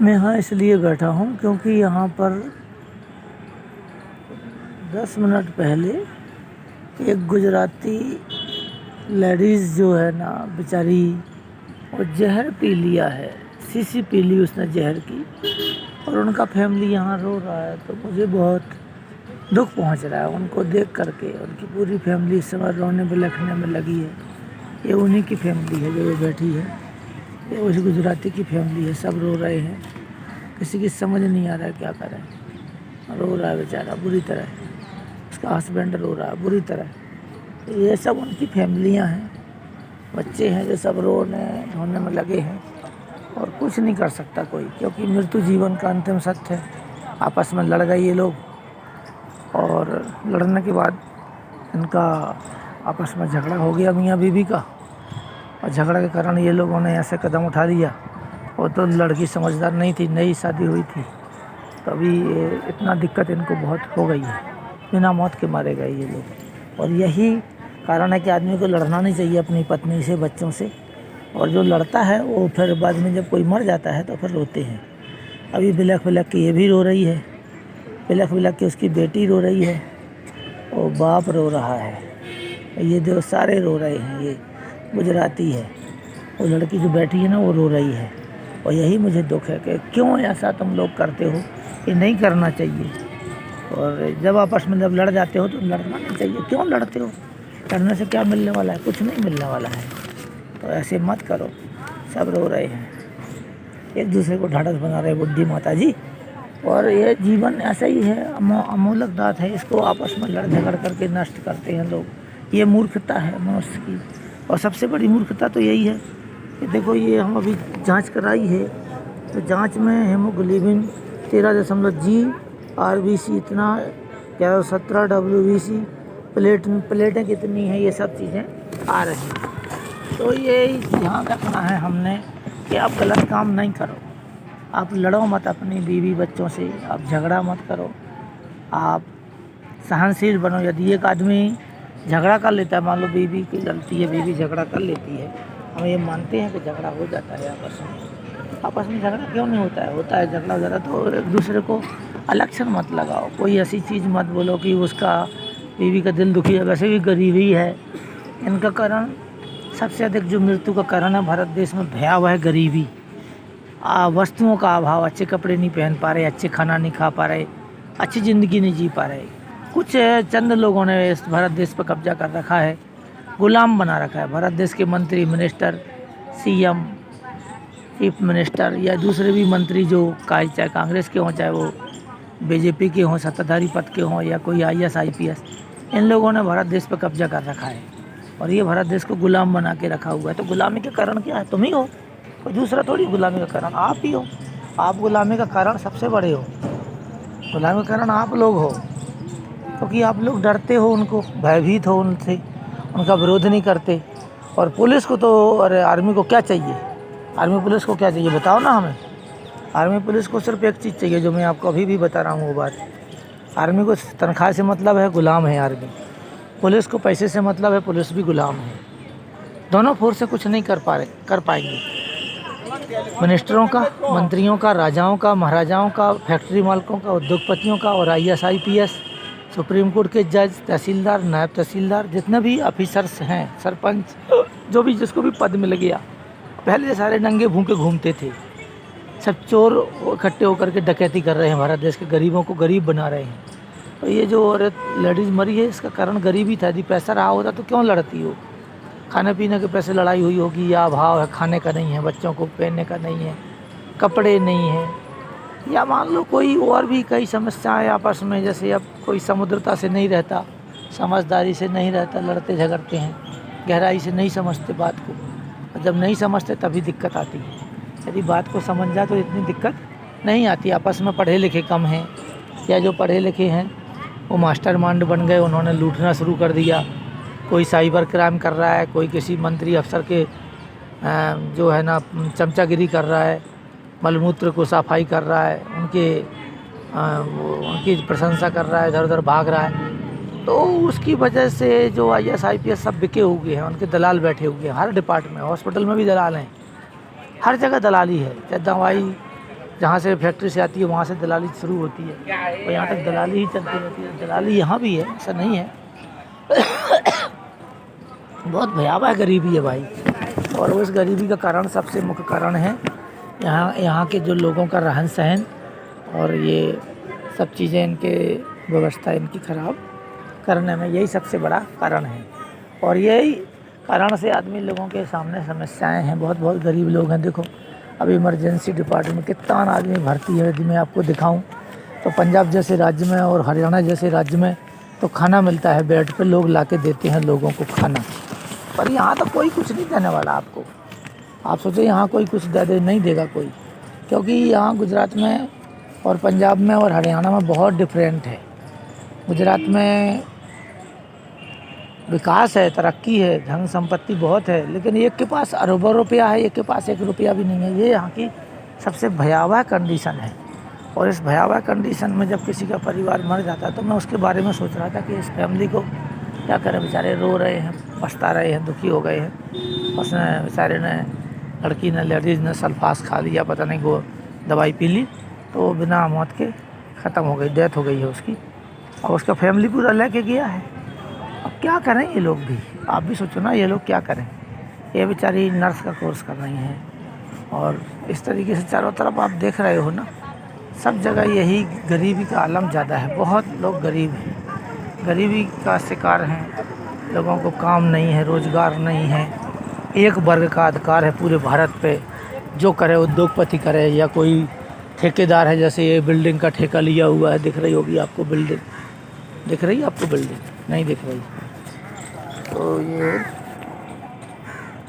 मैं यहाँ इसलिए बैठा हूँ क्योंकि यहाँ पर 10 मिनट पहले एक गुजराती लेडीज़ जो है ना बेचारी, वो जहर पी लिया है, शीशी पी ली उसने जहर की, और उनका फैमिली यहाँ रो रहा है। तो मुझे बहुत दुख पहुँच रहा है उनको देख करके। उनकी पूरी फैमिली इस समय रोने बिलखने में लगी है। ये उन्हीं की फैमिली है जो ये बैठी है, ये उस गुजराती की फैमिली है। सब रो रहे हैं, किसी की समझ नहीं आ रहा है क्या करें। रो रहा है बेचारा बुरी तरह, उसका हस्बैंड रो रहा है बुरी तरह। ये सब उनकी फैमिलियां हैं, बच्चे हैं जो सब रोने धोने में लगे हैं, और कुछ नहीं कर सकता कोई, क्योंकि मृत्यु जीवन का अंतिम सत्य है। आपस में लड़ गए ये लोग, और लड़ने के बाद इनका आपस में झगड़ा हो गया मियाँ बीवी का, और झगड़ा के कारण ये लोगों ने ऐसे कदम उठा दिया। वो तो लड़की समझदार नहीं थी, नई शादी हुई थी, तो अभी इतना दिक्कत इनको बहुत हो गई है, बिना मौत के मारे गए ये लोग। और यही कारण है कि आदमी को लड़ना नहीं चाहिए अपनी पत्नी से, बच्चों से। और जो लड़ता है वो फिर बाद में जब कोई मर जाता है तो फिर रोते हैं। अभी बिलख बिलख के ये भी रो रही है, बिलख बिलख के उसकी बेटी रो रही है, और बाप रो रहा है, ये जो सारे रो रहे हैं। ये गुजराती है, वो लड़की जो बैठी है ना वो रो रही है। और यही मुझे दुख है कि क्यों ऐसा तुम लोग करते हो, ये नहीं करना चाहिए। और जब आपस में जब लड़ जाते हो तो लड़ना नहीं चाहिए। क्यों लड़ते हो? लड़ने से क्या मिलने वाला है? कुछ नहीं मिलने वाला है। तो ऐसे मत करो। सब रो रहे हैं, एक दूसरे को ढाढ़स बना रहे बुढ़ी माता जी। और ये जीवन ऐसा ही है, अमूलक दात है, इसको आपस में लड़ झगड़ करके नष्ट करते हैं लोग। ये मूर्खता है मनुष्य की, और सबसे बड़ी मूर्खता तो यही है कि देखो, ये हम अभी जांच कराई है, तो जांच में हेमोग्लोबिन 13.G, RBC इतना, 1117 WBC, प्लेटें कितनी हैं, ये सब चीज़ें आ रही हैं। तो ये ध्यान रखना है हमने कि आप गलत काम नहीं करो। आप लड़ो मत अपनी बीवी बच्चों से, आप झगड़ा मत करो, आप सहनशील बनो। यदि एक आदमी झगड़ा कर लेता है, मान लो बीवी की गलती है, बीवी झगड़ा कर लेती है, हम ये मानते हैं कि झगड़ा हो जाता है आपस में। आपस में झगड़ा क्यों नहीं होता है? होता है झगड़ा ज़रा, तो एक दूसरे को अलक्षण मत लगाओ। कोई ऐसी चीज़ मत बोलो कि उसका बीवी का दिल दुखी है। वैसे भी गरीबी है इनका कारण, सबसे अधिक जो मृत्यु का कारण है भारत देश में भयावह है गरीबी। वस्तुओं का अभाव, अच्छे कपड़े नहीं पहन पा रहे, अच्छे खाना नहीं खा पा रहे, अच्छी ज़िंदगी नहीं जी पा रहे। कुछ चंद लोगों ने इस भारत देश पर कब्जा कर रखा है, गुलाम बना रखा है। भारत देश के मंत्री, मिनिस्टर, CM, चीफ मिनिस्टर, या दूसरे भी मंत्री जो चाहे कांग्रेस के हों, चाहे वो BJP के हों, सत्ताधारी पद के हों, या कोई IAS IPS, इन लोगों ने भारत देश पर कब्जा कर रखा है, और ये भारत देश को गुलाम बना के रखा हुआ है। तो गुलामी का कारण क्या है? तुम ही हो, कोई दूसरा थोड़ी। गुलामी का कारण आप ही हो। आप गुलामी का कारण सबसे बड़े हो, गुलामी का कारण आप लोग हो, क्योंकि आप लोग डरते हो उनको, भयभीत हो उनसे, उनका विरोध नहीं करते। और पुलिस को तो, अरे आर्मी को क्या चाहिए? आर्मी पुलिस को क्या चाहिए बताओ ना हमें। आर्मी पुलिस को सिर्फ एक चीज़ चाहिए, जो मैं आपको अभी भी बता रहा हूँ वो बात। आर्मी को तनख्वाह से मतलब है, गुलाम है आर्मी। पुलिस को पैसे से मतलब है, पुलिस भी गुलाम है। दोनों फोर्स से कुछ नहीं कर पाएंगे। मिनिस्टरों का, मंत्रियों का, राजाओं का, महाराजाओं का, फैक्ट्री मालिकों का, उद्योगपतियों का, और IAS IPS, सुप्रीम कोर्ट के जज, तहसीलदार, नायब तहसीलदार, जितने भी ऑफिसर्स हैं, सरपंच, जो भी जिसको भी पद मिल गया, पहले सारे नंगे भूखे घूमते थे। सब चोर इकट्ठे होकर के डकैती कर रहे हैं, भारत देश के गरीबों को गरीब बना रहे हैं। तो ये जो औरत लेडीज़ मरी है, इसका कारण गरीबी था। यदि पैसा रहा होता तो क्यों लड़ती हो? खाने पीने के पैसे लड़ाई हुई होगी, या अभाव है, खाने का नहीं है, बच्चों को पहनने का नहीं है, कपड़े नहीं हैं, या मान लो कोई और भी कई समस्याएं आपस में। जैसे अब कोई समुद्रता से नहीं रहता, समझदारी से नहीं रहता, लड़ते झगड़ते हैं, गहराई से नहीं समझते बात को। और जब नहीं समझते तभी दिक्कत आती है। यदि बात को समझ जाए तो इतनी दिक्कत नहीं आती। आपस में पढ़े लिखे कम हैं, या जो पढ़े लिखे हैं वो मास्टरमाइंड बन गए, उन्होंने लूटना शुरू कर दिया। कोई साइबर क्राइम कर रहा है, कोई किसी मंत्री अफसर के जो है ना चमचागिरी कर रहा है, मलमूत्र को सफाई कर रहा है, उनकी प्रशंसा कर रहा है, इधर उधर भाग रहा है। तो उसकी वजह से जो IAS IPS सब बिके हुए हैं, उनके दलाल बैठे हुए हैं। हर डिपार्टमेंट, हॉस्पिटल में भी दलाल हैं, हर जगह दलाली है। चाहे दवाई जहाँ से फैक्ट्री से आती है वहाँ से दलाली शुरू होती है, और यहाँ तक दलाली ही चलती रहती है। दलाली यहाँ भी है, ऐसा नहीं है। बहुत भयावह गरीबी है भाई, और उस गरीबी का कारण, सबसे मुख्य कारण है यहाँ के जो लोगों का रहन सहन, और ये सब चीज़ें इनके व्यवस्था इनकी ख़राब करने में, यही सबसे बड़ा कारण है। और यही कारण से आदमी लोगों के सामने समस्याएं हैं। बहुत बहुत गरीब लोग हैं। देखो अभी इमरजेंसी डिपार्टमेंट में कितना आदमी भर्ती है। यदि मैं आपको दिखाऊं तो पंजाब जैसे राज्य में और हरियाणा जैसे राज्य में तो खाना मिलता है, बेड पे लोग ला के देते हैं लोगों को खाना। पर यहाँ तो कोई कुछ नहीं देने वाला आपको। आप सोचो यहाँ कोई कुछ दे नहीं देगा कोई, क्योंकि यहाँ गुजरात में और पंजाब में और हरियाणा में बहुत डिफरेंट है। गुजरात में विकास है, तरक्की है, धन संपत्ति बहुत है, लेकिन एक के पास अरबों रुपया है, एक के पास 1 रुपया भी नहीं है। ये यहाँ की सबसे भयावह कंडीशन है। और इस भयावह कंडीशन में जब किसी का परिवार मर जाता है तो मैं उसके बारे में सोच रहा था कि इस फैमिली को क्या करें। बेचारे रो रहे हैं, पछता रहे हैं, दुखी हो गए हैं। उसने बेचारे ने, लड़की ने, लेडीज़ ने सल्फास खा लिया, पता नहीं वो दवाई पी ली, तो बिना मौत के ख़त्म हो गई, डेथ हो गई है उसकी। और उसका फैमिली पूरा लेके गया है। अब क्या करें ये लोग भी, आप भी सोचो ना, ये लोग क्या करें। ये बेचारी नर्स का कोर्स कर रही हैं, और इस तरीके से चारों तरफ आप देख रहे हो ना, सब जगह यही गरीबी का आलम ज़्यादा है। बहुत लोग गरीब हैं, गरीबी का शिकार हैं। लोगों को काम नहीं है, रोज़गार नहीं है। एक वर्ग का अधिकार है पूरे भारत पे, जो करे उद्योगपति करे या कोई ठेकेदार है। जैसे ये बिल्डिंग का ठेका लिया हुआ है, दिख रही होगी आपको बिल्डिंग, दिख रही है आपको बिल्डिंग? नहीं दिख रही। तो ये